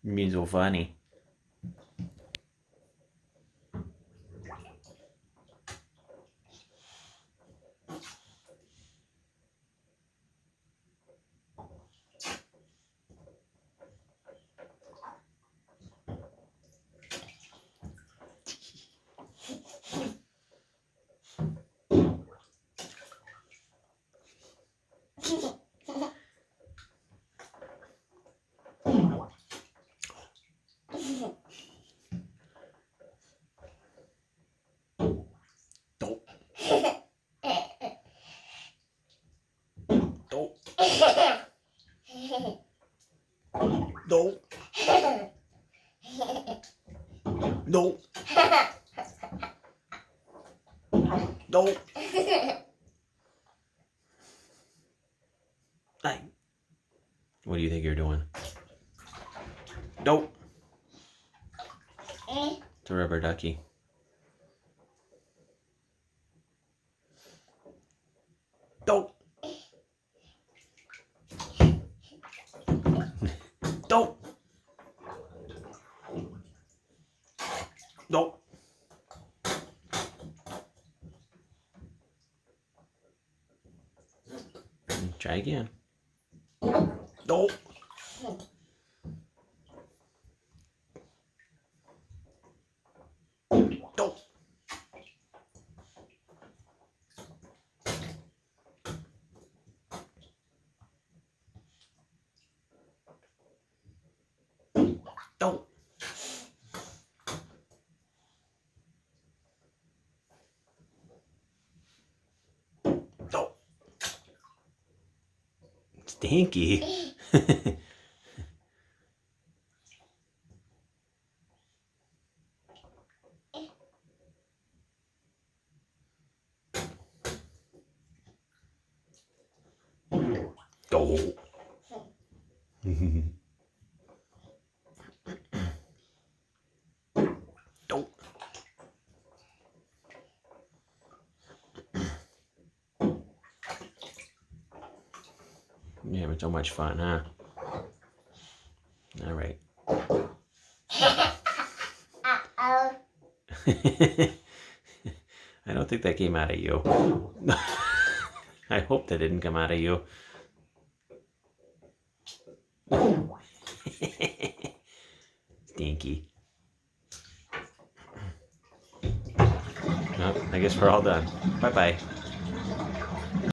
You're being so funny. Don't. Don't. Don't. Don't. Don't. Hey. What do you think you're doing? Don't. It's a rubber ducky. Don't. Don't. Don't. Try again. Don't. Don't. Don't. Don't. Stinky. Don't. Don't. You're having so much fun, huh? All right. I don't think that came out of you. I hope that didn't come out of you. Stinky. Well, I guess we're all done. Bye-bye.